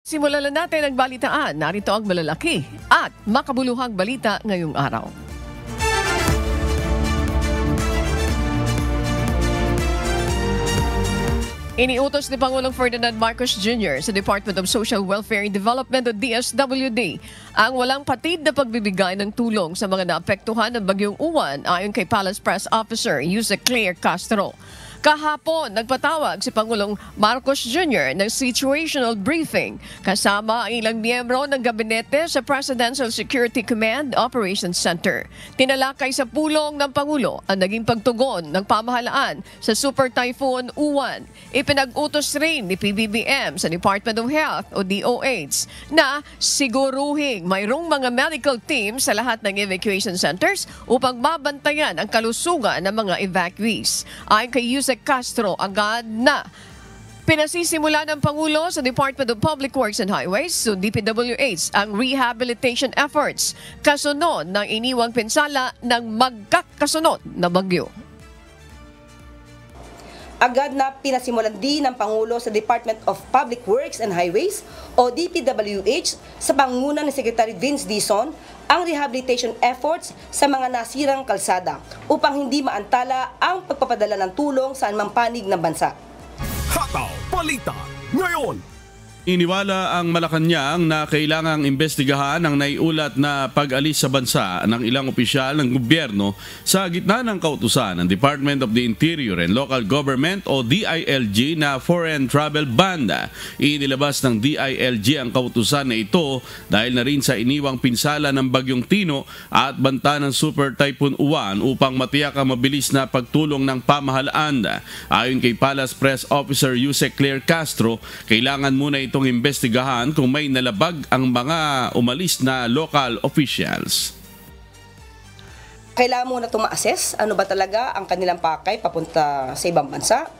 Simulan na natin ang balitaan. Narito ang malalaki at makabuluhang balita ngayong araw. Iniutos ni Pangulong Ferdinand Marcos Jr. sa Department of Social Welfare and Development o DSWD ang walang patid na pagbibigay ng tulong sa mga naapektuhan ng Bagyong Uwan ayon kay Palace Press Officer Yusek Claire Castro. Kahapon, nagpatawag si Pangulong Marcos Jr. ng situational briefing kasama ang ilang miyembro ng gabinete sa Presidential Security Command Operations Center. Tinalakay sa pulong ng Pangulo ang naging pagtugon ng pamahalaan sa Super Typhoon Uwan. Ipinag-utos rin ni PBBM sa Department of Health o DOH na siguruhing mayroong mga medical teams sa lahat ng evacuation centers upang mabantayan ang kalusugan ng mga evacuees. Ayon kay Yusek Castro, agad na pinasisimula ng Pangulo sa Department of Public Works and Highways o DPWH ang rehabilitation efforts kasunod ng iniwang pinsala ng magkakasunod na bagyo. Agad na pinasimulan din ng Pangulo sa Department of Public Works and Highways o DPWH sa pangunguna ni Secretary Vince Dizon ang rehabilitation efforts sa mga nasirang kalsada upang hindi maantala ang pagpapadala ng tulong sa anumang panig ng bansa. Hataw Balita ngayon! Iniwala ang Malacanang na kailangang imbestigahan ang naiulat na pag-alis sa bansa ng ilang opisyal ng gobyerno sa gitna ng kautusan ng Department of the Interior and Local Government o DILG na foreign travel ban. Inilabas ng DILG ang kautusan na ito dahil na rin sa iniwang pinsala ng Bagyong Tino at banta ng Super Typhoon Uwan upang matiyak ang mabilis na pagtulong ng pamahalaan. Ayon kay Palace Press Officer Yusek Claire Castro, kailangan muna itong imbestigahan kung may nalabag ang mga umalis na local officials. Kailangan muna itong ma-assess ano ba talaga ang kanilang pakay papunta sa ibang bansa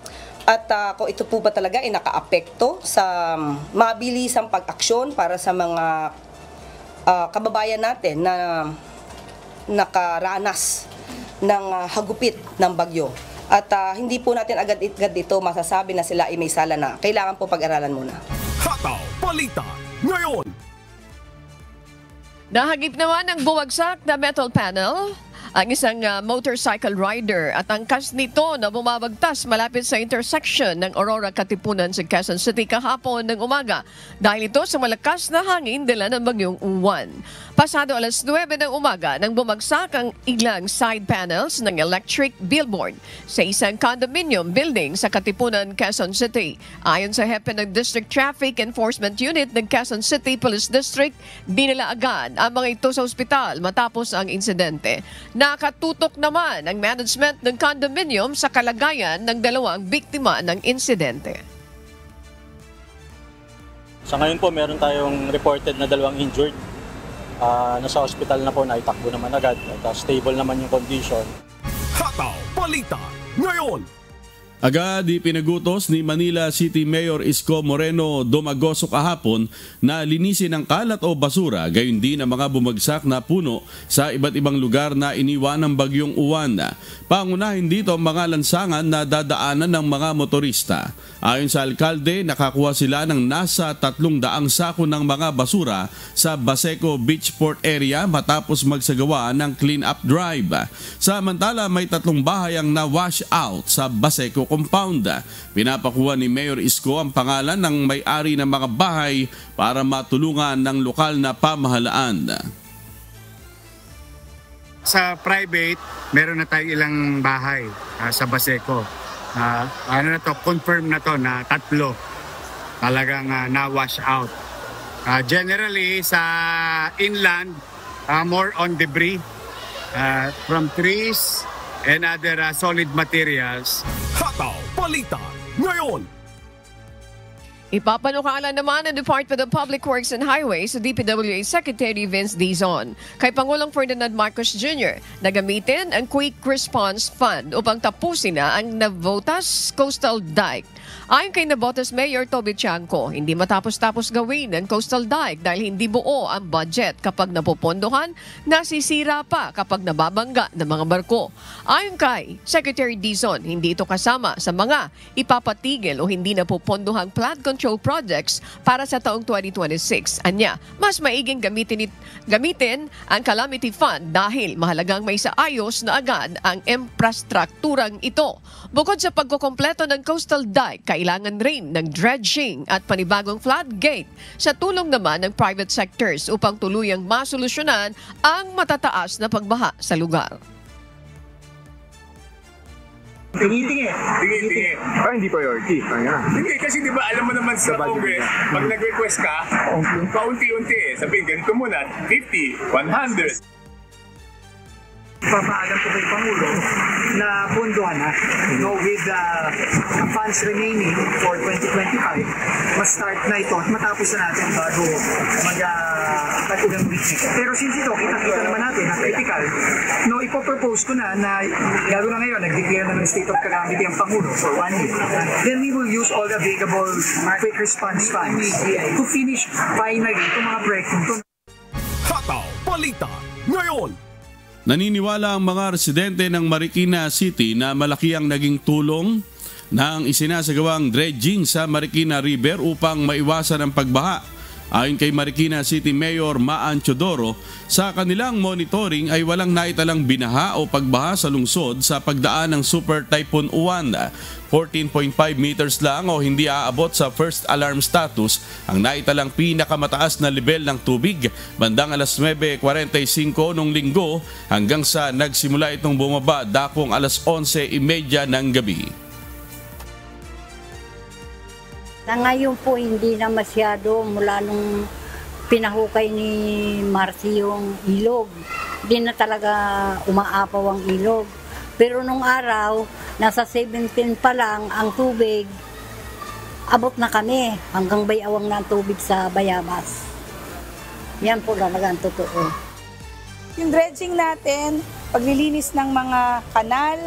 at kung ito po ba talaga ay naka-apekto sa mabilisang pag-aksyon para sa mga kababayan natin na nakaranas ng hagupit ng bagyo. At hindi po natin agad-agad dito masasabi na sila ay may sala na. Kailangan po pag-aralan muna. Hataw Balita ngayon! Nahagip naman ang buwagsak na metal panel ang isang motorcycle rider at angkas nito na bumabagtas malapit sa intersection ng Aurora Katipunan sa Quezon City kahapon ng umaga dahil ito sa malakas na hangin dala ng Bagyong Uwan. Pasado alas 9 ng umaga nang bumagsak ang ilang side panels ng electric billboard sa isang condominium building sa Katipunan, Quezon City. Ayon sa hepe ng District Traffic Enforcement Unit ng Quezon City Police District, dinala agad ang mga ito sa ospital matapos ang insidente. Nakatutok naman ang management ng condominium sa kalagayan ng dalawang biktima ng insidente. Sa ngayon po, meron tayong reported na dalawang injured. Nasa hospital na po, naitakbo naman agad at stable naman yung condition. Hataw Balita ngayon! Agad ipinagutos ni Manila City Mayor Isko Moreno Domagoso kahapon na linisin ang kalat o basura gayon din ang mga bumagsak na puno sa iba't ibang lugar na iniwan ng Bagyong Uwan. Pangunahin dito ang mga lansangan na dadaanan ng mga motorista. Ayon sa alkalde, nakakuha sila ng nasa 300 sako ng mga basura sa Baseco Beachport area matapos magsagawa ng clean-up drive. Samantala, may 3 bahay ang na-wash out sa Baseco compound. Pinapakuha ni Mayor Isko ang pangalan ng may-ari ng mga bahay para matulungan ng lokal na pamahalaan. Sa private, meron na tayong ilang bahay sa Baseco. Confirm na to na 3 talagang na-wash out. Generally, sa inland, more on debris from trees and other solid materials. Hataw Balita ngayon! Ipapanukala naman ng Department of Public Works and Highways sa DPWH Secretary Vince Dizon kay Pangulong Ferdinand Marcos Jr. na gamitin ang Quick Response Fund upang tapusin na ang Navotas Coastal Dike. Ayon kay Navotas Mayor Toby Tiangco, hindi matapos-tapos gawin ang coastal dike dahil hindi buo ang budget kapag napupondohan, nasisira pa kapag nababangga ng mga barko. Ayon kay Secretary Dizon, hindi ito kasama sa mga ipapatigil o hindi napupondohang flood control projects para sa taong 2026. Anya, mas maiging gamitin ang Calamity Fund dahil mahalagang may saayos na agad ang infrastrukturang ito. Bukod sa pagkukompleto ng coastal dike, kailangan rin ng dredging at panibagong floodgate sa tulong naman ng private sectors upang tuluyang masolusyonan ang matataas na pagbaha sa lugar. Tingin. Hindi priority. Hindi, kasi di ba alam mo naman sa Congress, pag nag-request ka, paunti-unti eh. Sabihin, ganito muna, 50, 100. Papaalam ko kay Pangulo na punduhan na with funds remaining for 2025, ma-start na ito at matapos na natin bago mag-ilang weeks nito. Pero since ito, kita naman natin na critical, ipopropose ko na lalo na ngayon, nag-declare na ng state of calamity ang Pangulo for 1 year. Then we will use all the available quick response funds to finish finally itong mga proyektong ito. Hataw Balita ngayon. Naniniwala ang mga residente ng Marikina City na malaki ang naging tulong ng isinasagawang dredging sa Marikina River upang maiwasan ang pagbaha. Ayon kay Marikina City Mayor Maan Chodoro, sa kanilang monitoring ay walang naitalang binaha o pagbaha sa lungsod sa pagdaan ng Super Typhoon Uwan. 14.5 meters lang o hindi aabot sa first alarm status ang naitalang pinakamataas na level ng tubig bandang alas 9:45 nung linggo hanggang sa nagsimula itong bumaba dakong alas 11:30 ng gabi. Sa ngayon po hindi na masyado mula nung pinahukay ni Marcy yung ilog. Hindi na talaga umaapaw ang ilog. Pero nung araw, nasa 17 pa lang ang tubig, abot na kami hanggang bayawang na ang tubig sa Bayabas. Yan po talaga ang totoo. Yung dredging natin, paglilinis ng mga kanal,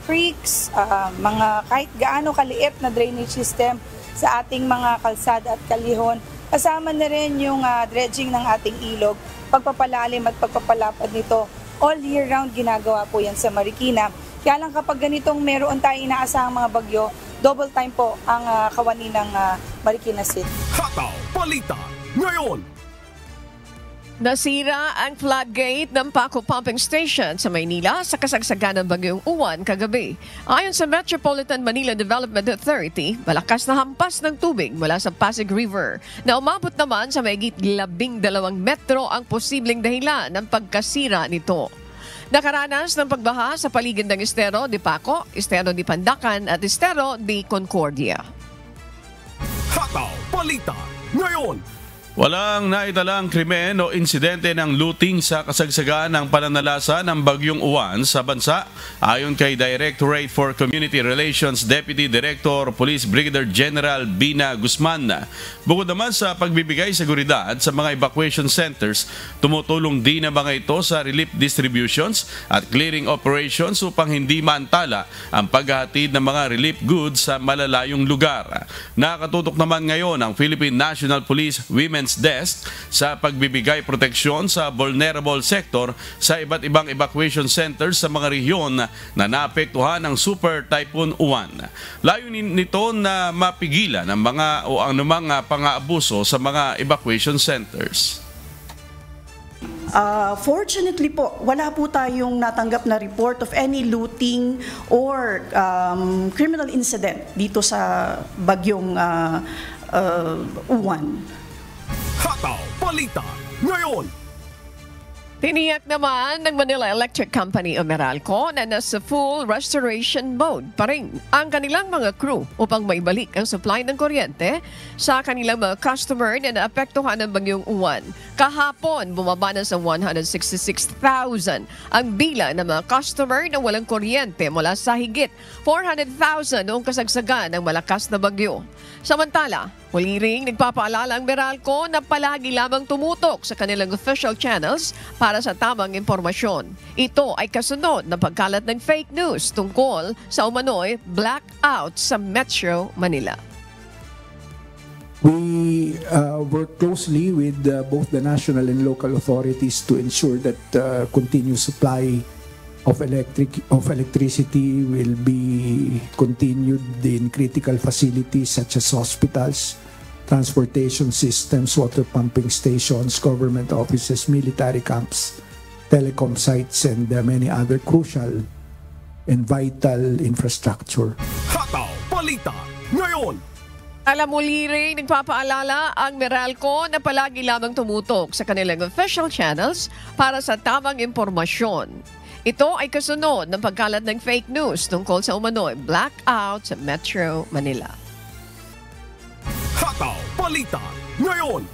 creeks, mga kahit gaano kaliit na drainage system sa ating mga kalsada at kalihon. Kasama na rin yung dredging ng ating ilog, pagpapalalim at pagpapalapad nito. All year round ginagawa po yan sa Marikina. Kaya lang kapag ganitong meron tayong inaasahang mga bagyo, double time po ang kawani ng Marikina City. Hataw Balita ngayon. Nasira ang floodgate ng Paco Pumping Station sa Maynila sa kasagsagan ng bagyong Uwan kagabi. Ayon sa Metropolitan Manila Development Authority, malakas na hampas ng tubig mula sa Pasig River na umabot naman sa mahigit 12 metro ang posibleng dahilan ng pagkasira nito. Nakaranas ng pagbaha sa paligid ng Estero de Paco, Estero de Pandacan at Estero de Concordia. Hataw Balita ngayon. Walang naitalang krimen o insidente ng looting sa kasagsagan ng pananalasa ng bagyong Uwan sa bansa ayon kay Directorate for Community Relations Deputy Director Police Brigadier General Bina Guzman. Bukod naman sa pagbibigay seguridad sa mga evacuation centers, tumutulong din na mga ito sa relief distributions at clearing operations upang hindi maantala ang paghahatid ng mga relief goods sa malalayong lugar. Nakatutok naman ngayon ang Philippine National Police Women's Desk sa pagbibigay proteksyon sa vulnerable sector sa iba't ibang evacuation centers sa mga rehiyon na naapektuhan ng Super Typhoon Uwan. Layunin nito na mapigilan ang mga o anumang pang-aabuso sa mga evacuation centers. Fortunately po, wala po tayong natanggap na report of any looting or criminal incident dito sa bagyong Uwan. Hataw Balita ngayon. Tiniyak naman ng Manila Electric Company o Meralco na nasa full restoration mode pa rin ang kanilang mga crew upang maibalik ang supply ng kuryente sa kanilang mga customer na naapektuhan ng bagyong Uwan. Kahapon, bumaba na sa 166,000 ang bilang ng mga customer na walang kuryente mula sa higit 400,000 noong kasagsagan ng malakas na bagyo. Samantala, Muli ring nagpapaalala ang Meralco na palagi lamang tumutok sa kanilang official channels para sa tamang impormasyon. Ito ay kasunod ng pagkalat ng fake news tungkol sa umano'y blackout sa Metro Manila. We work closely with both the national and local authorities to ensure that continuous supply of electricity will be continued in critical facilities such as hospitals, transportation systems, water pumping stations, government offices, military camps, telecom sites, and many other crucial and vital infrastructure. Hataw Balita Ngayon. Muli rin nagpapaalala ang Meralco na palagi lamang tumutok sa kanilang official channels para sa tamang impormasyon. Ito ay kasunod ng pagkalat ng fake news tungkol sa umano'y blackout sa Metro Manila. Hataw Balita Ngayon.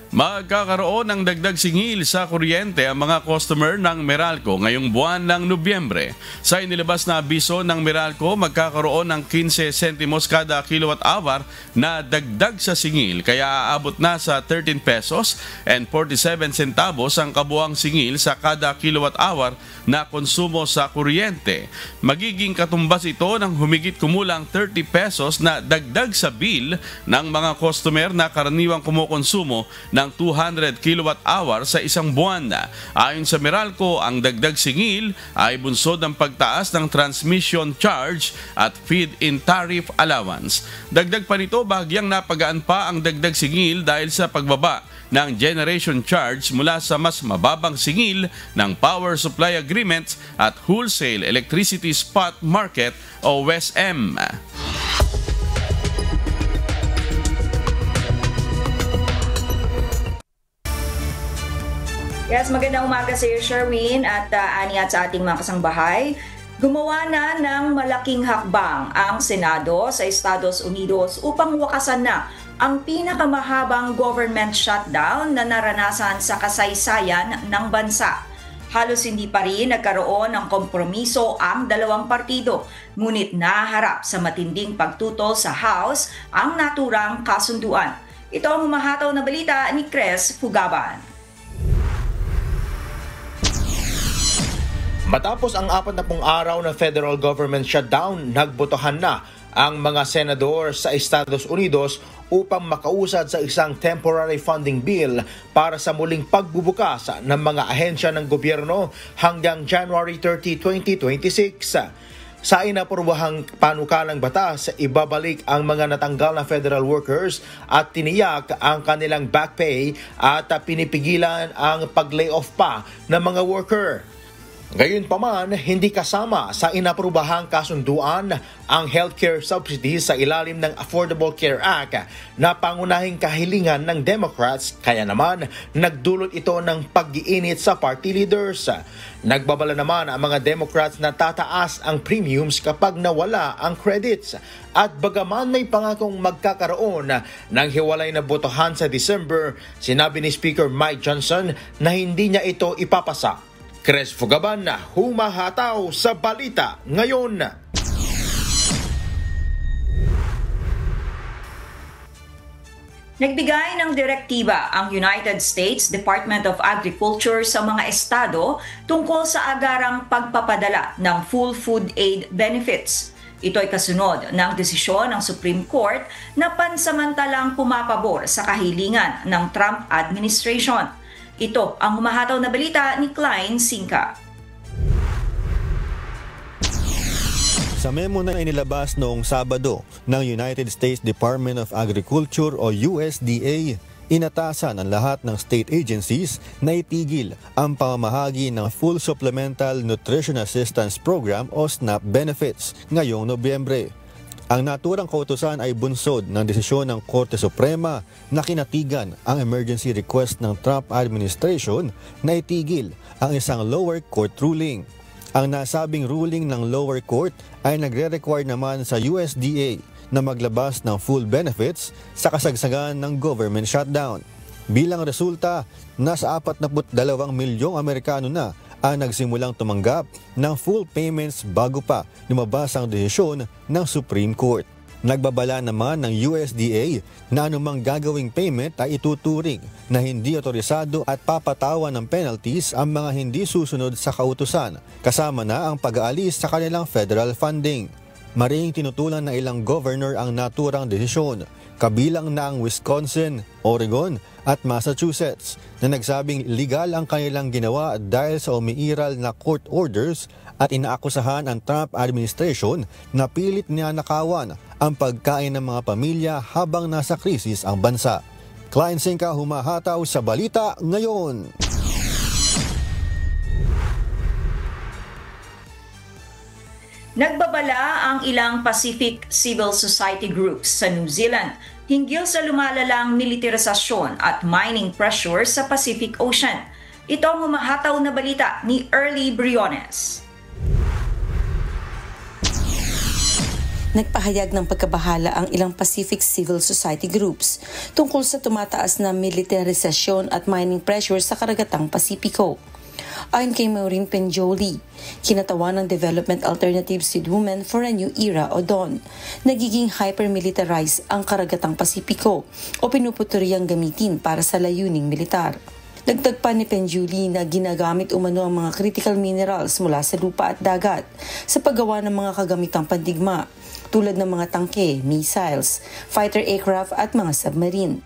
Magkakaroon ng dagdag singil sa kuryente ang mga customer ng Meralco ngayong buwan ng Nobyembre. Sa inilabas na abiso ng Meralco, magkakaroon ng 15 sentimos kada kilowatt-hour na dagdag sa singil, kaya aabot na sa 13 pesos and 47 centavos ang kabuang singil sa kada kilowatt-hour na konsumo sa kuryente. Magiging katumbas ito ng humigit kumulang 30 pesos na dagdag sa bill ng mga customer na karaniwang kumukonsumo ng 200 kilowatt-hour sa isang buwan. Ayon sa Meralco, ang dagdag singil ay bunsod ng pagtaas ng transmission charge at feed-in tariff allowance. Dagdag pa nito, bahagyang napagaan pa ang dagdag singil dahil sa pagbaba ng generation charge mula sa mas mababang singil ng power supply agreements at wholesale electricity spot market o WESM. Yes, magandang umaga sa iyo, Sherwin, at Ani at sa ating mga kasangbahay. Gumawa na ng malaking hakbang ang Senado sa Estados Unidos upang wakasan na ang pinakamahabang government shutdown na naranasan sa kasaysayan ng bansa. Halos hindi pa rin nagkaroon ng kompromiso ang dalawang partido, ngunit naharap sa matinding pagtutol sa House ang naturang kasunduan. Ito ang humahataw na balita ni Cres Fugaban. Matapos ang 40 araw na federal government shutdown, nagbotohan na ang mga senador sa Estados Unidos upang makausad sa isang temporary funding bill para sa muling pagbubukas ng mga ahensya ng gobyerno hanggang January 30, 2026. Sa inaprobahang panukalang batas, ibabalik ang mga natanggal na federal workers at tiniyak ang kanilang back pay at pinipigilan ang pag-layoff pa ng mga worker. Gayunpaman, hindi kasama sa inaprubahang kasunduan ang healthcare subsidies sa ilalim ng Affordable Care Act na pangunahing kahilingan ng Democrats, kaya naman nagdulot ito ng pag-iinit sa party leaders. Nagbabala naman ang mga Democrats na tataas ang premiums kapag nawala ang credits. At bagaman may pangakong magkakaroon ng hiwalay na botohan sa December, sinabi ni Speaker Mike Johnson na hindi niya ito ipapasa. Cres Fugaban na humahataw sa balita ngayon. Nagbigay ng direktiba ang United States Department of Agriculture sa mga estado tungkol sa agarang pagpapadala ng full food aid benefits. Ito ay kasunod ng desisyon ng Supreme Court na pansamantalang pumapabor sa kahilingan ng Trump administration. Ito ang humahataw na balita ni Klein Sinca. Sa memo na inilabas noong Sabado ng United States Department of Agriculture o USDA, inatasan ang lahat ng state agencies na itigil ang pamamahagi ng Full Supplemental Nutrition Assistance Program o SNAP benefits ngayong Nobyembre. Ang naturang kautusan ay bunsod ng desisyon ng Korte Suprema na kinatigan ang emergency request ng Trump administration na itigil ang isang lower court ruling. Ang nasabing ruling ng lower court ay nagre-require naman sa USDA na maglabas ng full benefits sa kasagsagan ng government shutdown. Bilang resulta, nasa 42 milyong Amerikano na ang nagsimulang tumanggap ng full payments bago pa lumabas ang desisyon ng Supreme Court. Nagbabala naman ng USDA na anumang gagawing payment ay ituturing na hindi otorisado at papatawan ng penalties ang mga hindi susunod sa kautusan, kasama na ang pag-aalis sa kanilang federal funding. Maring tinutulan na ilang governor ang naturang desisyon, kabilang na ang Wisconsin, Oregon at Massachusetts, na nagsabing legal ang kanilang ginawa dahil sa umiiral na court orders at inaakusahan ang Trump administration na pilit niya nakawan ang pagkain ng mga pamilya habang nasa krisis ang bansa. Klein Singka, humahataw sa Balita Ngayon. Nagbabala ang ilang Pacific Civil Society groups sa New Zealand hinggil sa lumalalang militarisasyon at mining pressure sa Pacific Ocean. Ito ang humahataw na balita ni Early Briones. Nagpahayag ng pagkabahala ang ilang Pacific Civil Society groups tungkol sa tumataas na militarisasyon at mining pressure sa karagatang Pasipiko. Ayon kay Maureen Penjoli, kinatawan ng Development Alternatives with Women for a New Era o DAWN, nagiging hyper-militarized ang karagatang Pasipiko o pinuputuriyang gamitin para sa layuning militar. Dagdag pa ni Penjuli na ginagamit umano ang mga critical minerals mula sa lupa at dagat sa paggawa ng mga kagamitang pandigma tulad ng mga tangke, missiles, fighter aircraft at mga submarine.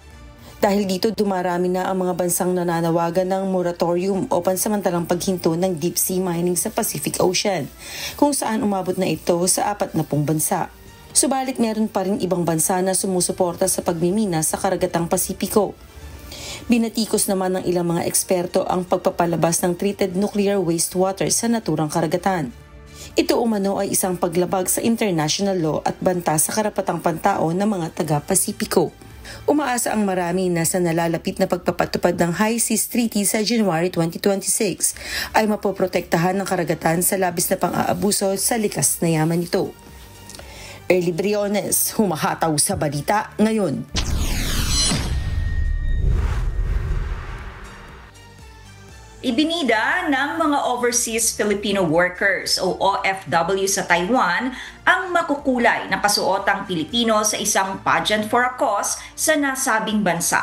Dahil dito dumarami na ang mga bansang nananawagan ng moratorium o pansamantalang paghinto ng deep sea mining sa Pacific Ocean, kung saan umabot na ito sa 40 bansa. Subalit meron pa rin ibang bansa na sumusuporta sa pagmimina sa karagatang Pasipiko. Binatikos naman ng ilang mga eksperto ang pagpapalabas ng treated nuclear wastewater sa naturang karagatan. Ito umano ay isang paglabag sa international law at banta sa karapatang pantao ng mga taga-Pasipiko. Umaasa ang marami na sa nalalapit na pagpapatupad ng High Seas Treaty sa January 2026 ay mapoprotektahan ng karagatan sa labis na pang-aabuso sa likas na yaman nito. Early Briones, humahataw sa Balita Ngayon. Ibinida ng mga Overseas Filipino Workers o OFW sa Taiwan ang makukulay na kasuotang Pilipino sa isang pageant for a cause sa nasabing bansa.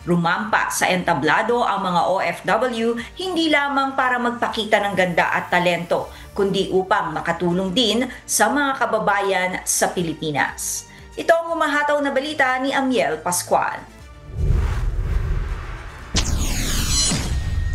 Rumampa sa entablado ang mga OFW hindi lamang para magpakita ng ganda at talento, kundi upang makatulong din sa mga kababayan sa Pilipinas. Ito ang humahataw na balita ni Amiel Pascual.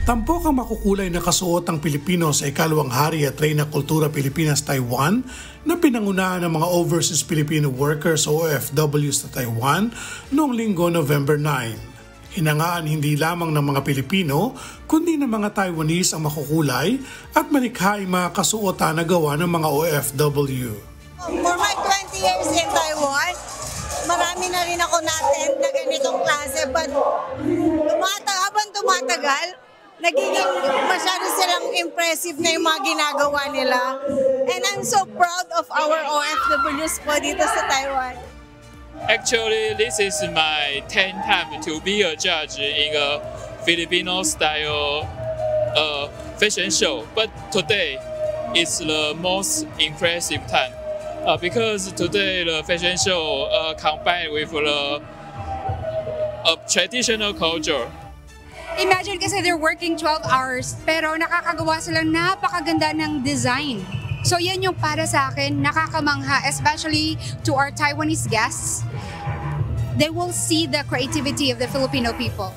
Tampok ang makukulay na kasuotang Pilipino sa ikalawang Hari at Reyna Kultura Pilipinas Taiwan na pinangunahan ng mga Overseas Filipino Workers o OFW sa Taiwan noong Linggo, November 9. Hinangaan hindi lamang ng mga Pilipino kundi ng mga Taiwanese ang makukulay at malikhaing mga kasuotan na gawa ng mga OFW. For my 20 years in Taiwan, marami na rin ako na-attend na ganitong klase, but habang tumatagal, nagiging masyado silang impressive na yung mga ginagawa nila. And I'm so proud of our OFWs po dito sa Taiwan. Actually, this is my 10th time to be a judge in a Filipino-style fashion show. But today is the most impressive time because today the fashion show combined with the traditional culture. Imagine kasi they're working 12 hours pero nakakagawa sila napakaganda ng design. So yan yung para sa akin nakakamangha, especially to our Taiwanese guests. They will see the creativity of the Filipino people.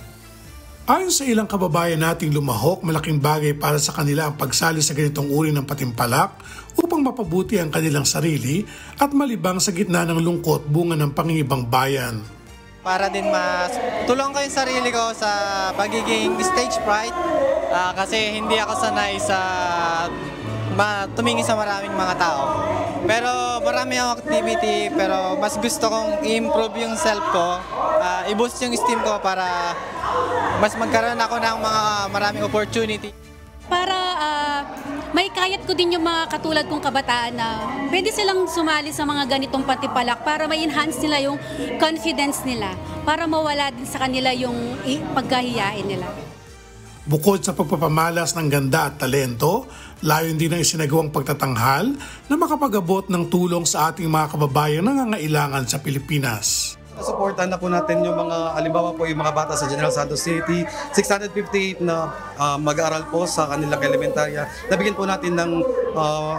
Ayon sa ilang kababayan nating lumahok, malaking bagay para sa kanila ang pagsali sa ganitong uri ng patimpalak upang mapabuti ang kanilang sarili at malibang sa gitna ng lungkot bunga ng pangingibang bayan. Para din tulong ko yung sarili ko sa pagiging stage fright kasi hindi ako sanay sa tumingin sa maraming mga tao. Pero marami akong activity pero mas gusto kong i-improve yung self ko, i-boost yung esteem ko para mas magkaroon ako ng mga maraming opportunity. Para may kayat ko din yung mga katulad kong kabataan na pwede silang sumali sa mga ganitong patipalak para ma-enhance nila yung confidence nila, para mawala din sa kanila yung pagkahiyain nila. Bukod sa pagpapamalas ng ganda at talento, layon din ang isinagawang pagtatanghal na makapag-abot ng tulong sa ating mga kababayang nangangailangan sa Pilipinas. Supportan na po natin yung mga, halimbawa po yung mga bata sa General Santos City, 658 na mag-aaral po sa kanilang elementarya. Nabigyan po natin ng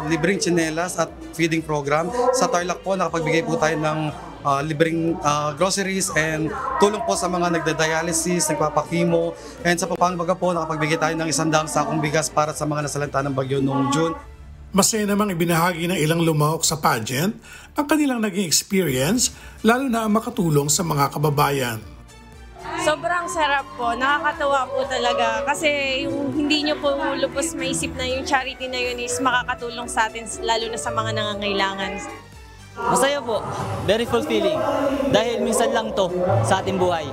libreng tsinelas at feeding program. Sa Tarlac po, nakapagbigay po tayo ng libreng groceries and tulong po sa mga nagda-dialysis, nagpapakimo. And sa Pampanga po, nakapagbigay tayo ng 100 sakong bigas para sa mga nasalanta ng bagyo noong June. Masaya namang ibinahagi ng ilang lumahok sa pageant ang kanilang naging experience, lalo na ang makatulong sa mga kababayan. Sobrang sarap po, nakakatawa po talaga kasi yung hindi nyo po lubos maisip na yung charity na yun is makakatulong sa atin lalo na sa mga nangangailangan. Masaya po, very fulfilling dahil minsan lang to sa ating buhay.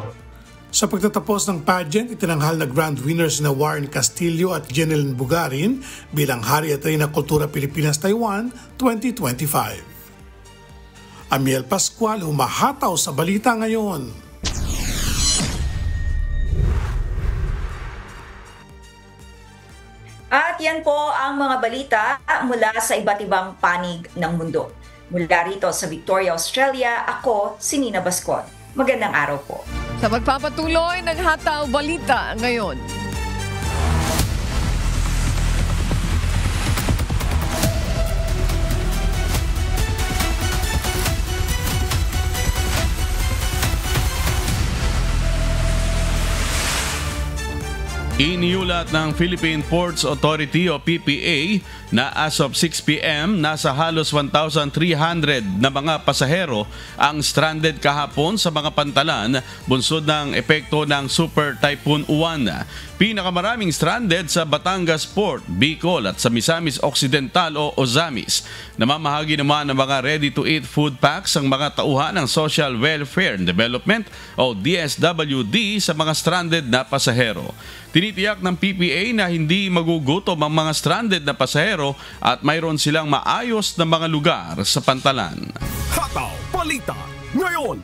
Sa pagtatapos ng pageant, itinanghal na grand winners na Warren Castillo at Jeneline Bugarin bilang Hari at Reyna Kultura Pilipinas-Taiwan 2025. Amiel Pascual, humahataw sa balita ngayon. At yan po ang mga balita mula sa iba't ibang panig ng mundo. Mula rito sa Victoria, Australia, ako si Nina Bascon. Magandang araw po. Sa magpapatuloy ng Hataw Balita ngayon. Iniulat ng Philippine Ports Authority o PPA na as of 6 p.m. nasa halos 1,300 na mga pasahero ang stranded kahapon sa mga pantalan bunsod ng epekto ng Super Typhoon Uwan. Pinakamaraming stranded sa Batangas Port, Bicol at sa Misamis Occidental o Ozamis. Namamahagi naman ng mga ready-to-eat food packs ang mga tauhan ng Social Welfare and Development o DSWD sa mga stranded na pasahero. Tinitiyak ng PPA na hindi magugutom ang mga stranded na pasahero at mayroon silang maayos na mga lugar sa pantalan. Hataw Balita ngayon.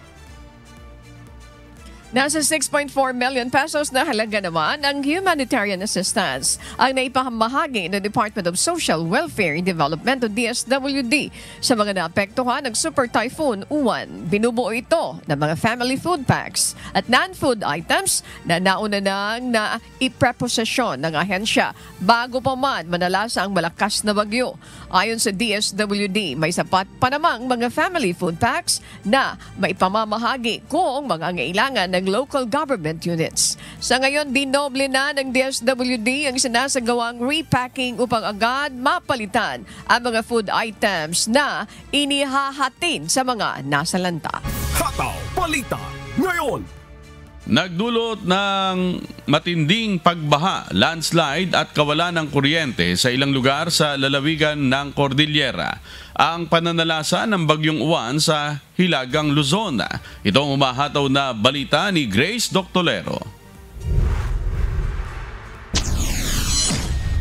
Nasa 6.4 million pesos na halaga naman ang humanitarian assistance ang naipamahagi ng Department of Social Welfare and Development o DSWD sa mga naapektuhan ng Super Typhoon Uwan. Binubuo ito ng mga family food packs at non-food items na nauna nang naipreposisyon ng ahensya bago pa man manalasa ang malakas na bagyo. Ayon sa DSWD, may sapat pa namang mga family food packs na maipamamahagi kung mangangailangan ng local government units. Sa ngayon, dinoble na ng DSWD ang sinasagawang repacking upang agad mapalitan ang mga food items na inihahatin sa mga nasalanta. Hataw Balita ngayon. Nagdulot ng matinding pagbaha, landslide at kawalan ng kuryente sa ilang lugar sa lalawigan ng Cordillera ang pananalasa ng bagyong Uwan sa Hilagang Luzon. Itong umahataw na balita ni Grace Doctolero.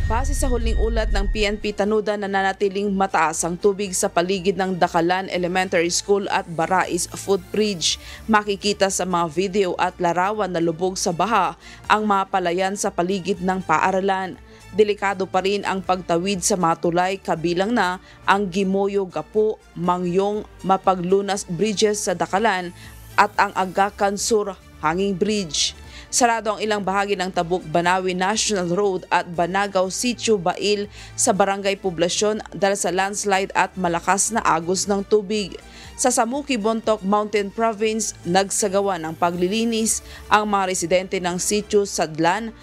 Base sa huling ulat ng PNP Tanuda, nananatiling mataas ang tubig sa paligid ng Dakalan Elementary School at Barais Footbridge. Makikita sa mga video at larawan na lubog sa baha ang mga palayan sa paligid ng paaralan. Delikado pa rin ang pagtawid sa mga tulay kabilang na ang Gimoyo Gapo, Mangyong, Mapaglunas Bridges sa Dakalan at ang Agacan Sur Hanging Bridge. Sarado ang ilang bahagi ng Tabuk Banawi National Road at Banagaw Sitio Bail sa Barangay Poblasyon dahil sa landslide at malakas na agos ng tubig. Sa Samuki Bontoc Mountain Province, nagsagawa ng paglilinis ang mga residente ng Sitio Sadlan,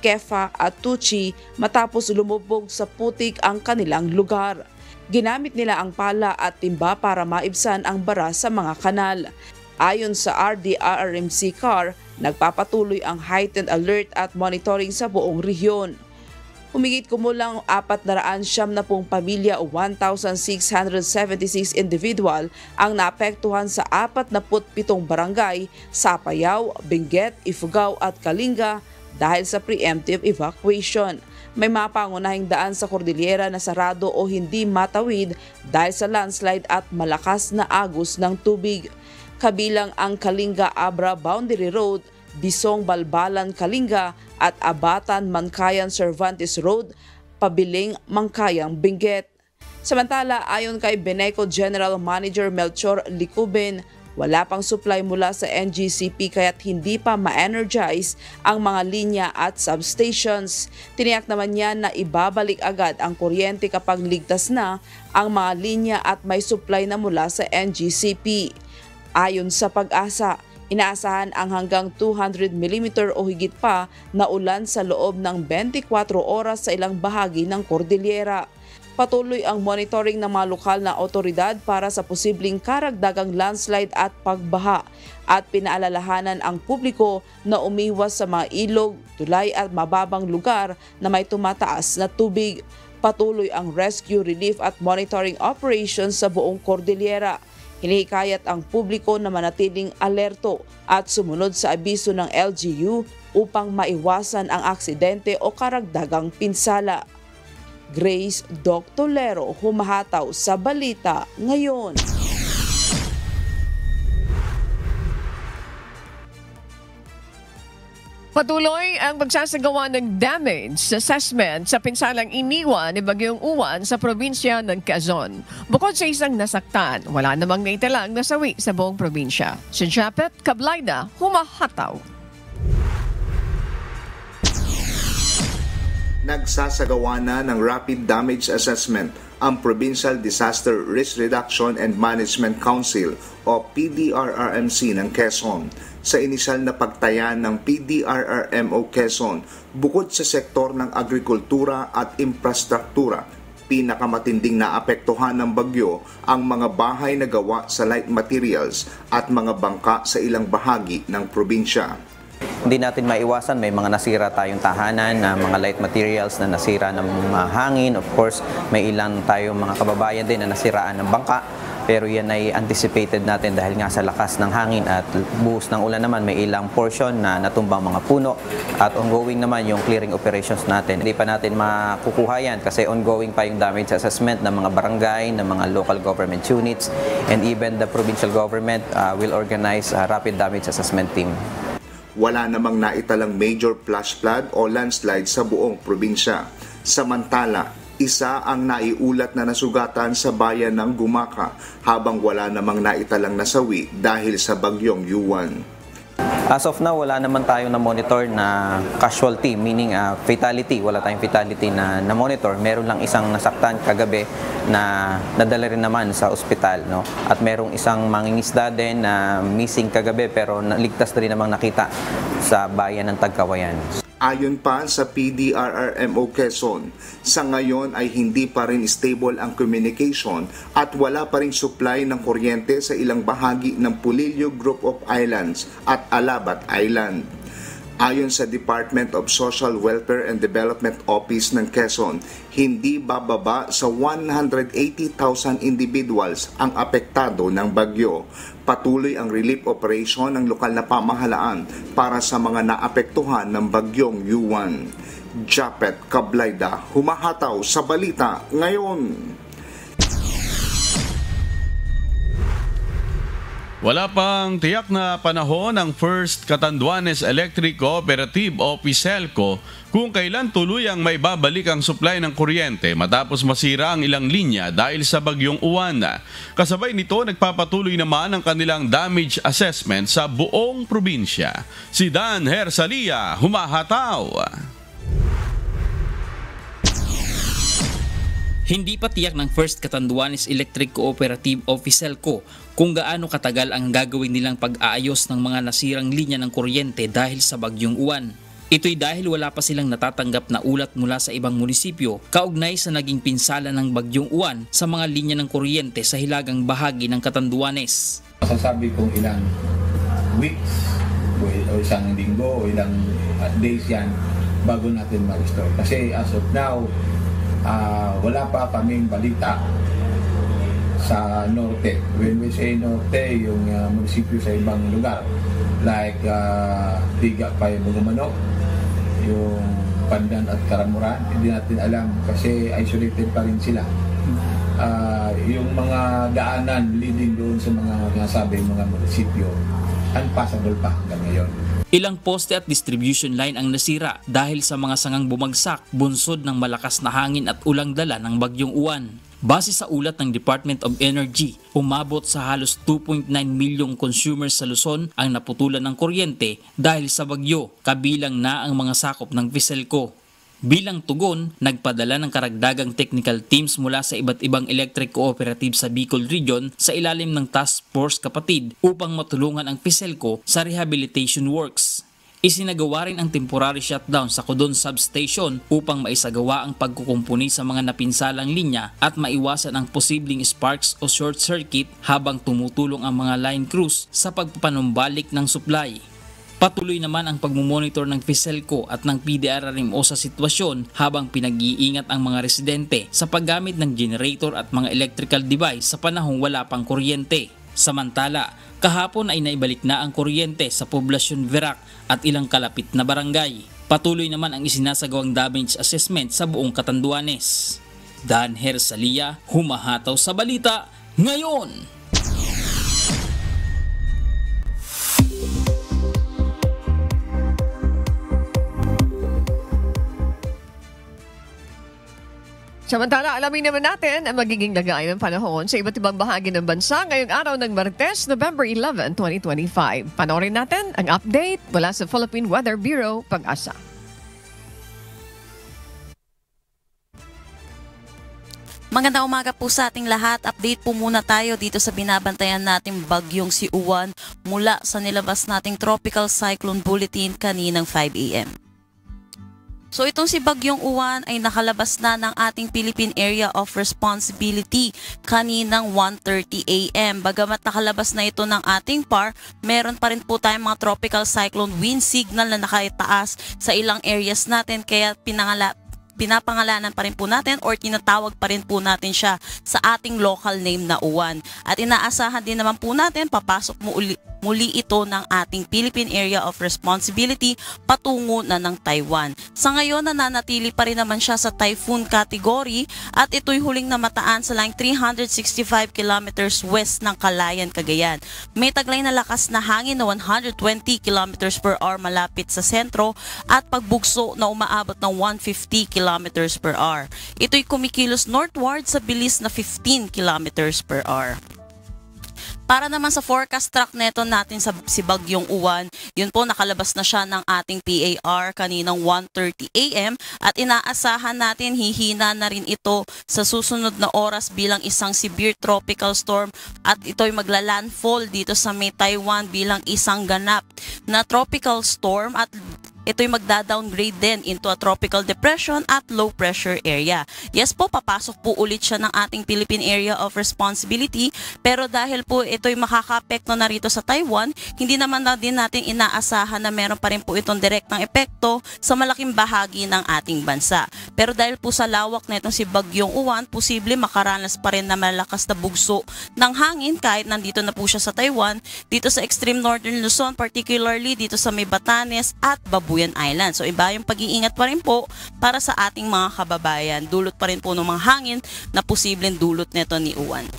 Kefa at Tuchi matapos lumubog sa putik ang kanilang lugar. Ginamit nila ang pala at timba para maibsan ang bara sa mga kanal. Ayon sa RDRRMC CAR, nagpapatuloy ang heightened alert at monitoring sa buong rehiyon. Humigit kumulang 470 pamilya o 1,676 individual ang naapektuhan sa 47 barangay sa Apayao, Benguet, Ifugao at Kalinga dahil sa preemptive evacuation. May mga pangunahing daan sa Cordillera na sarado o hindi matawid dahil sa landslide at malakas na agos ng tubig. Kabilang ang Kalinga-Abra Boundary Road, Bisong Balbalan Kalinga at Abatan Mankayan Cervantes Road, pabiling Mangkayang Benguet. Samantala, ayon kay Beneco General Manager Melchor Licubin, wala pang supply mula sa NGCP kaya't hindi pa ma-energize ang mga linya at substations. Tiniyak naman niya na ibabalik agad ang kuryente kapag ligtas na ang mga linya at may supply na mula sa NGCP. Ayon sa Pag-asa, inaasahan ang hanggang 200 mm o higit pa na ulan sa loob ng 24 oras sa ilang bahagi ng Cordillera. Patuloy ang monitoring ng mga lokal na otoridad para sa posibleng karagdagang landslide at pagbaha at pinaalalahanan ang publiko na umiwas sa mga ilog, tulay at mababang lugar na may tumataas na tubig. Patuloy ang rescue, relief at monitoring operations sa buong Cordillera. Hinihikayat ang publiko na manatiling alerto at sumunod sa abiso ng LGU upang maiwasan ang aksidente o karagdagang pinsala. Grace Doctolero, humahataw sa Balita Ngayon. Patuloy ang pagsasagawa ng damage assessment sa pinsalang iniwan ni Bagyong Uwan sa probinsya ng Quezon. Bukod sa isang nasaktan, wala namang naitalang nasawi sa buong probinsya. Si Japet Cablayda, humahataw. Nagsasagawa na ng Rapid Damage Assessment ang Provincial Disaster Risk Reduction and Management Council o PDRRMC ng Quezon. Sa inisyal na pagtaya ng PDRRMO Quezon, bukod sa sektor ng agrikultura at infrastruktura, pinakamatinding naapektuhan ng bagyo ang mga bahay na gawa sa light materials at mga bangka sa ilang bahagi ng probinsya. Hindi natin maiwasan, may mga nasira tayong tahanan, mga light materials na nasira ng hangin. Of course, may ilan tayong mga kababayan din na nasiraan ng bangka. Pero yan ay anticipated natin dahil nga sa lakas ng hangin at buhos ng ulan naman, may ilang portion na natumbang mga puno at ongoing naman yung clearing operations natin. Hindi pa natin makukuha yan kasi ongoing pa yung damage assessment ng mga barangay, ng mga local government units, and even the provincial government will organize a rapid damage assessment team. Wala namang naitalang major flash flood o landslide sa buong probinsya. Samantala, isa ang naiulat na nasugatan sa bayan ng Gumaka habang wala namang naitalang nasawi dahil sa bagyong Uwan. As of now, wala naman tayo na monitor na casualty, meaning fatality. Wala tayong fatality na monitor. Meron lang isang nasaktan kagabi na nadala rin naman sa ospital. No? At merong isang mangingisda din na missing kagabi pero ligtas na rin namang nakita sa bayan ng Tagkawayan. Ayon pa sa PDRRMO Quezon, sa ngayon ay hindi pa rin stable ang communication at wala pa rin supply ng kuryente sa ilang bahagi ng Pulilio Group of Islands at Alabat Island. Ayon sa Department of Social Welfare and Development Office ng Quezon, hindi bababa sa 180,000 individuals ang apektado ng bagyo. Patuloy ang relief operation ng lokal na pamahalaan para sa mga naapektuhan ng bagyong Uwan. Japet Cablayda, humahataw sa Balita Ngayon. Wala pang tiyak na panahon ang First Catanduanes Electric Cooperative o PISELCO kung kailan tuluyang may babalik ang supply ng kuryente matapos masira ang ilang linya dahil sa bagyong Uwan. Kasabay nito, nagpapatuloy naman ang kanilang damage assessment sa buong probinsya. Si Dan Hersalia, humahataw. Hindi pa tiyak ng First Catanduanes Electric Cooperative o PISELCO kung gaano katagal ang gagawin nilang pag-aayos ng mga nasirang linya ng kuryente dahil sa bagyong Uwan. Ito'y dahil wala pa silang natatanggap na ulat mula sa ibang munisipyo kaugnay sa naging pinsala ng bagyong Uwan sa mga linya ng kuryente sa hilagang bahagi ng Catanduanes. Masasabi kong ilang weeks o isang linggo o ilang days yan bago natin ma-restore. Kasi as of now, wala pa kaming balita sa Norte. When we say Norte, yung munisipyo sa ibang lugar like Tiga pa yung Manok, yung Pandan at Karamuran, hindi natin alam kasi isolated pa rin sila. Yung mga daanan leading doon sa mga nasabi mga munisipyo, unpassable pa hanggang ngayon. Ilang poste at distribution line ang nasira dahil sa mga sangang bumagsak bunsod ng malakas na hangin at ulang dala ng bagyong Uwan. Base sa ulat ng Department of Energy, umabot sa halos 2.9 milyong consumers sa Luzon ang naputulan ng kuryente dahil sa bagyo, kabilang na ang mga sakop ng Fiselco. Bilang tugon, nagpadala ng karagdagang technical teams mula sa iba't ibang electric cooperative sa Bicol Region sa ilalim ng Task Force Kapatid upang matulungan ang Fiselco sa rehabilitation works. Isinagawa rin ang temporary shutdown sa Codon Substation upang maisagawa ang pagkukumpuni sa mga napinsalang linya at maiwasan ang posibleng sparks o short circuit habang tumutulong ang mga line crews sa pagpapanumbalik ng supply. Patuloy naman ang pagmumonitor ng Fiselco at ng PDRRMO sa sitwasyon habang pinag-iingat ang mga residente sa paggamit ng generator at mga electrical device sa panahong wala pang kuryente. Samantala, kahapon ay naibalik na ang kuryente sa poblasyon Verac at ilang kalapit na barangay. Patuloy naman ang isinasagawang damage assessment sa buong Catanduanes. Dan Hersalia, humahataw sa balita ngayon. Samantala, alamin naman natin ang magiging lagay ng panahon sa iba't ibang bahagi ng bansa ngayong araw ng Martes, November 11, 2025. Panoorin natin ang update mula sa Philippine Weather Bureau, Pag-asa. Magandang umaga po sa ating lahat. Update po muna tayo dito sa binabantayan nating bagyong si Uwan mula sa nilabas nating Tropical Cyclone Bulletin kaninang 5 a.m. So itong si Bagyong Uwan ay nakalabas na ng ating Philippine Area of Responsibility kaninang 1:30 a.m. Bagamat nakalabas na ito ng ating PAR, meron pa rin po tayong mga tropical cyclone wind signal na nakataas sa ilang areas natin, kaya pinapangalanan pa rin po natin or tinatawag pa rin po natin siya sa ating local name na Uwan. At inaasahan din naman po natin papasok muli ito ng ating Philippine Area of Responsibility patungo na ng Taiwan. Sa ngayon, nananatili pa rin naman siya sa typhoon category at ito'y huling namataan sa laing 365 kilometers west ng Calayan, Cagayan. May taglay na lakas na hangin na 120 kilometers per hour malapit sa sentro at pagbugso na umaabot ng 150 kilometers per hour. Ito'y kumikilos northward sa bilis na 15 kilometers per hour. Para naman sa forecast track neto natin sa si Bagyong Uwan, yun po nakalabas na siya ng ating PAR kaninang 1:30 a.m. at inaasahan natin hihina na rin ito sa susunod na oras bilang isang severe tropical storm at ito'y maglalandfall dito sa may Taiwan bilang isang ganap na tropical storm at ito'y magda-downgrade din into a tropical depression at low pressure area. Yes po, papasok po ulit siya ng ating Philippine Area of Responsibility, pero dahil po ito'y makaka-apekto na rito sa Taiwan, hindi naman na din natin inaasahan na meron pa rin po itong direktang epekto sa malaking bahagi ng ating bansa. Pero dahil po sa lawak na itong si Bagyong Uwan, posible makaranas pa rin na malakas na bugso ng hangin kahit nandito na po siya sa Taiwan, dito sa extreme northern Luzon, particularly dito sa may Batanes at Babuyan Island. So iba yung pag-iingat pa rin po para sa ating mga kababayan. Dulot pa rin po ng mga hangin na posibleng dulot nito ni Uwan.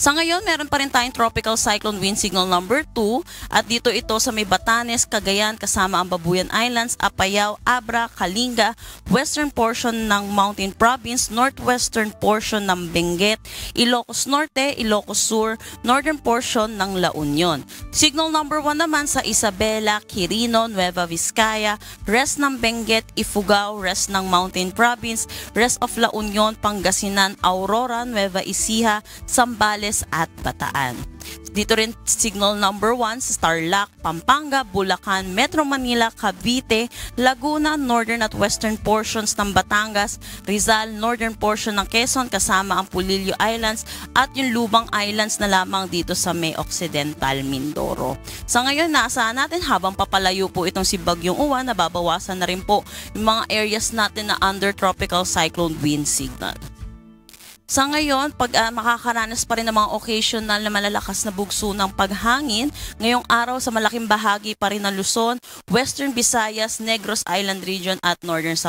Sa ngayon, meron pa rin tayong tropical cyclone wind signal number 2 at dito ito sa may Batanes, Cagayan kasama ang Babuyan Islands, Apayao, Abra, Kalinga, western portion ng Mountain Province, northwestern portion ng Benguet, Ilocos Norte, Ilocos Sur, northern portion ng La Union. Signal number 1 naman sa Isabela, Quirino, Nueva Vizcaya, rest ng Benguet, Ifugao, rest ng Mountain Province, rest of La Union, Pangasinan, Aurora, Nueva Ecija, Zambales at Bataan. Dito rin signal number 1 sa Tarlac, Pampanga, Bulacan, Metro Manila, Cavite, Laguna, northern at western portions ng Batangas, Rizal, northern portion ng Quezon kasama ang Pulilio Islands at yung Lubang Islands na lamang dito sa may Occidental Mindoro. Sa ngayon, naasahan natin habang papalayo po itong si Bagyong Uwan, nababawasan na rin po yung mga areas natin na under tropical cyclone wind signal. Sa ngayon, pag makakaranas pa rin ng mga occasional na malalakas na bugso ng paghangin, ngayong araw sa malaking bahagi pa rin ng Luzon, Western Visayas, Negros Island Region at Northern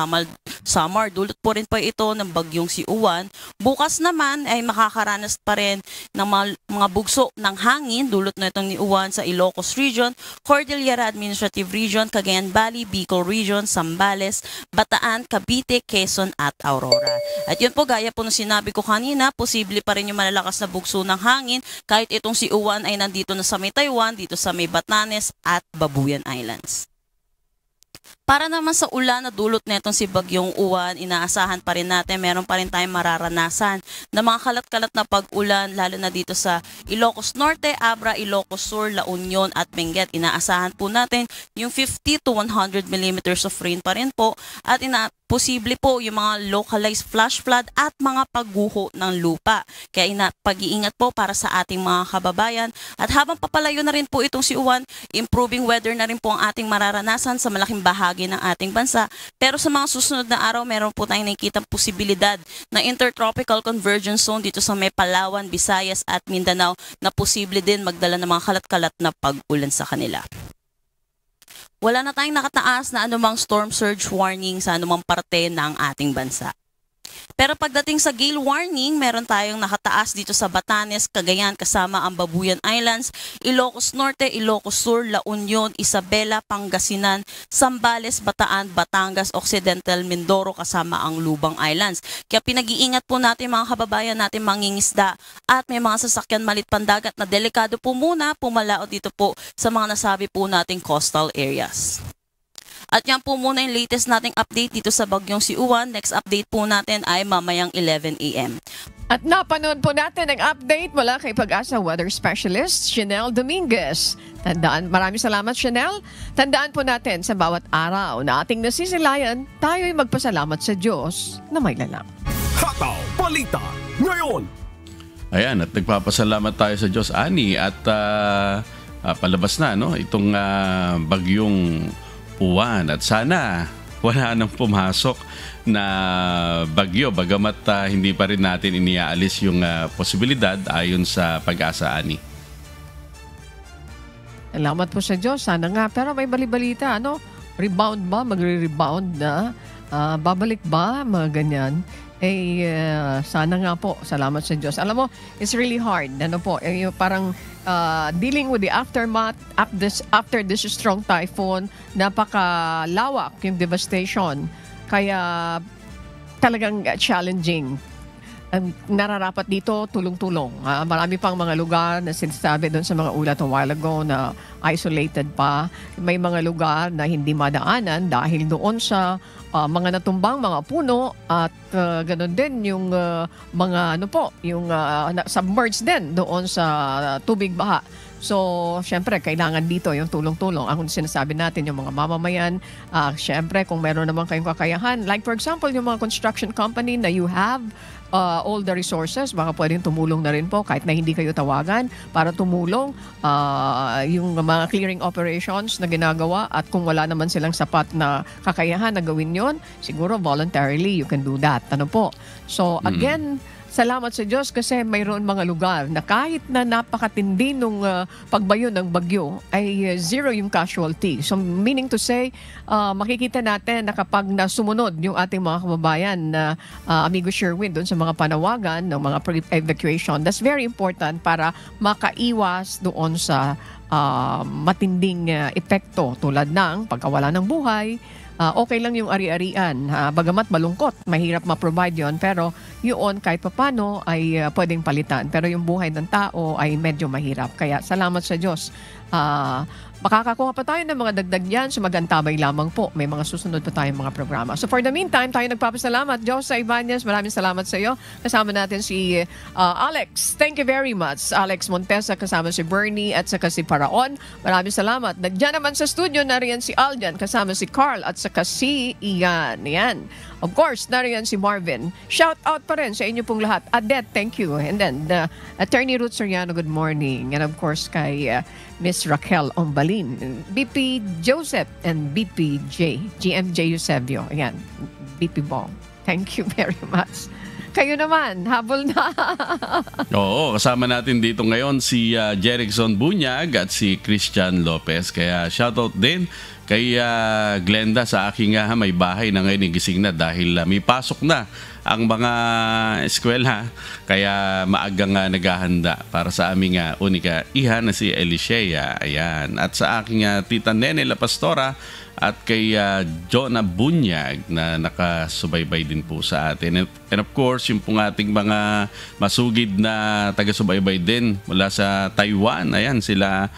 Samar. Dulot po rin po ito ng bagyong si Uwan. Bukas naman ay makakaranas pa rin ng mga bugso ng hangin. Dulot na itong ni Uwan sa Ilocos Region, Cordillera Administrative Region, Cagayan Valley, Bicol Region, Zambales, Bataan, Cavite, Quezon at Aurora. At yun po, gaya po ng sinabi ko kanina, posible pa rin yung malalakas na bugso ng hangin kahit itong si Uwan ay nandito na sa may Taiwan, dito sa may Batanes at Babuyan Islands. Para naman sa ulan na dulot netong si Bagyong Uwan, inaasahan pa rin natin, meron pa rin tayong mararanasan na mga kalat-kalat na pag-ulan lalo na dito sa Ilocos Norte, Abra, Ilocos Sur, La Union at Benguet. Inaasahan po natin yung 50 to 100 millimeters of rain pa rin po at posible po yung mga localized flash flood at mga pagguho ng lupa. Kaya pag-iingat po para sa ating mga kababayan. At habang papalayo na rin po itong si Uwan, improving weather na rin po ang ating mararanasan sa malaking bahagi ng ating bansa. Pero sa mga susunod na araw, meron po tayong nakikitang posibilidad na intertropical convergence zone dito sa may Palawan, Visayas at Mindanao na posible din magdala ng mga kalat-kalat na pag-ulan sa kanila. Wala na tayong nakataas na anumang storm surge warning sa anumang parte ng ating bansa. Pero pagdating sa gale warning, meron tayong nakataas dito sa Batanes, Cagayan kasama ang Babuyan Islands, Ilocos Norte, Ilocos Sur, La Union, Isabela, Pangasinan, Zambales, Bataan, Batangas, Occidental, Mindoro kasama ang Lubang Islands. Kaya pinag-iingat po natin mga kababayan natin mangingisda at may mga sasakyan malit pandagat na delikado po muna pumalaot dito po sa mga nasabi po nating coastal areas. At yan po muna yung latest nating update dito sa bagyong si Uwan. Next update po natin ay mamayang 11 a.m. At napanood po natin ang update mula kay Pag-asa Weather Specialist, Chanel Dominguez. Maraming salamat, Chanel. Tandaan po natin sa bawat araw na ating nasisilayan, tayo'y magpasalamat sa Diyos na may lalang. Hataw Balita ngayon. Ayan, at nagpapasalamat tayo sa Diyos, Ani. At palabas na itong bagyong Uwan at sana wala nang pumasok na bagyo bagamat hindi pa rin natin iniaalis yung posibilidad ayon sa Pag-asa, Ani. Salamat po sa Diyos. Sana nga. Pero may balibalita, rebound ba? Magre-rebound na? Babalik ba? Mga ganyan. Sana nga po. Salamat sa Diyos. Alam mo, it's really hard. Parang dealing with the aftermath after this strong typhoon, napakalawak yung devastation. Kaya talagang challenging. Nararapat dito tulong-tulong. Marami pang mga lugar na sinasabi doon sa mga ulat a while ago na isolated pa. May mga lugar na hindi madaanan dahil doon sa mga natumbang mga puno at ganoon din yung mga submerged din doon sa tubig baha. So, syempre, kailangan dito yung tulong-tulong. Ang sinasabi natin, yung mga mamamayan, syempre, kung meron naman kayong kakayahan, like for example, yung mga construction company na you have all the resources, baka pwedeng tumulong na rin po kahit na hindi kayo tawagan para tumulong yung mga clearing operations na ginagawa at kung wala naman silang sapat na kakayahan na gawin yon, siguro voluntarily you can do that. So, again, salamat sa Diyos kasi mayroon mga lugar na kahit na napakatindi nung pagbayo ng bagyo ay zero yung casualty. So meaning to say, makikita natin na kapag nasumunod yung ating mga kababayan na Amigo Sherwin doon sa mga panawagan ng mga evacuation, that's very important para makaiwas doon sa matinding epekto tulad ng pagkawala ng buhay. Okay lang yung ari-arian. Bagamat malungkot, mahirap ma-provide yon, pero yun kahit papano ay pwedeng palitan. Pero yung buhay ng tao ay medyo mahirap. Kaya salamat sa Diyos. Makakakuha pa tayo ng mga dagdag yan, so magantabay lamang po. May mga susunod pa tayong mga programa. So for the meantime, tayo nagpapasalamat. Josa Ibanez, maraming salamat sa iyo. Kasama natin si Alex. Thank you very much. Alex Montesa, kasama si Bernie at saka si Paraon. Maraming salamat. Nandiyan naman sa studio, nariyan si Aljan, kasama si Carl at saka si Ian. Yan. Of course, nariyan si Marvin. Shout out pa rin sa inyo pong lahat. Adet, thank you. And then, Attorney Ruth Soriano, good morning. And of course, kay Miss Raquel Ombalin, BP Joseph, and BPJ, GMJ Eusebio. Ayan, BP Bong. Thank you very much. Kayo naman, habol na. Oo, kasama natin dito ngayon si Jerickson Bunyag at si Christian Lopez. Kaya shoutout din Kay Glenda, sa aking may bahay na ngayon gising na dahil may pasok na ang mga eskwela. Kaya maagang naghahanda para sa aming unika iha na si Elisea. Ayan. At sa aking tita Nene La Pastora at kay Jonah Bunyag na nakasubaybay din po sa atin. And of course, yung pong ating mga masugid na taga-subaybay din mula sa Taiwan. Ayan, sila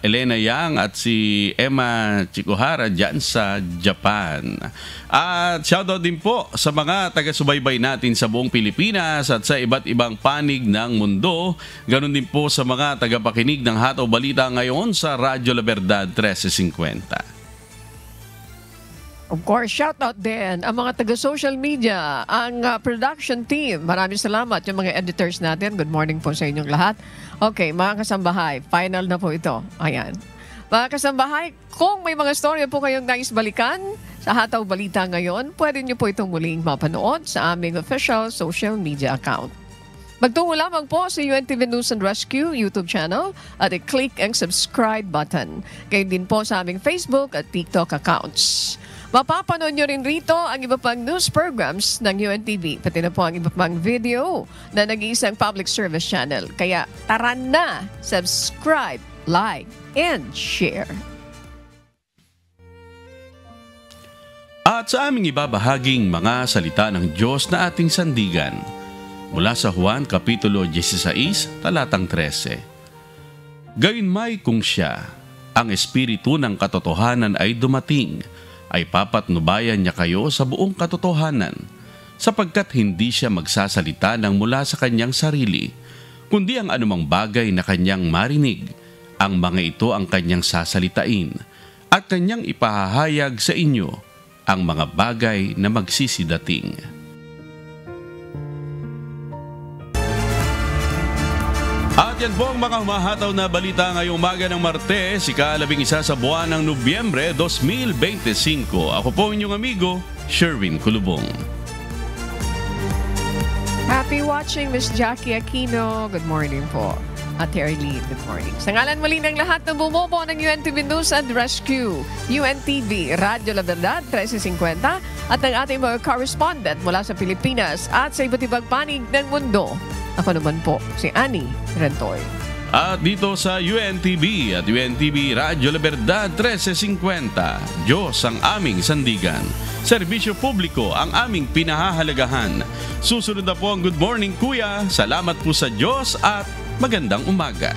Elena Yang at si Emma Chikuhara dyan sa Japan. At shoutout din po sa mga taga-subaybay natin sa buong Pilipinas at sa iba't ibang panig ng mundo. Ganon din po sa mga tagapakinig ng Hataw Balita ngayon sa Radyo La Verdad 1350. Of course, shoutout din ang mga taga-social media, ang production team. Maraming salamat yung mga editors natin. Good morning po sa inyong lahat. Okay, mga kasambahay, final na po ito. Ayan. Mga kasambahay, kung may mga storya po kayong nais balikan sa Hataw Balita ngayon, pwede nyo po itong muling mapanood sa aming official social media account. Magtungo lamang po sa UNTV News and Rescue YouTube channel at i-click ang subscribe button. Gayon din po sa aming Facebook at TikTok accounts. Mapapanood nyo rin rito ang iba pang news programs ng UNTV, pati na po ang iba pang video na nag-iisang public service channel. Kaya tara na, subscribe, like, and share. At sa aming ibabahaging mga salita ng Diyos na ating sandigan, mula sa Juan Kapitulo 16, talatang 13. Gayunmay kung siya, ang Espiritu ng katotohanan ay dumating, ay papatnubayan niya kayo sa buong katotohanan, sapagkat hindi siya magsasalita ng mula sa kanyang sarili, kundi ang anumang bagay na kanyang marinig, ang mga ito ang kanyang sasalitain, at kanyang ipahahayag sa inyo ang mga bagay na magsisidating. At yan po ang mga humahataw na balita ngayong umaga ng Martes, ika-11 sa buwan ng Nobyembre 2025. Ako po inyong amigo, Sherwin Kulubong. Happy watching, Miss Jackie Aquino. Good morning po. At Terry Lee, good morning. Sa ngalan muli ng lahat ng bumubo ng UNTV News and Rescue, UNTV, Radyo La Verdad 1350 at ang ating mga correspondent mula sa Pilipinas at sa iba't ibang panig ng mundo. Ako naman po, si Annie Rentoy. At dito sa UNTV at UNTV Radyo La Verdad 1350, Diyos ang aming sandigan. Serbisyo publiko ang aming pinahahalagahan. Susunod na po ang Good Morning Kuya. Salamat po sa Diyos at magandang umaga.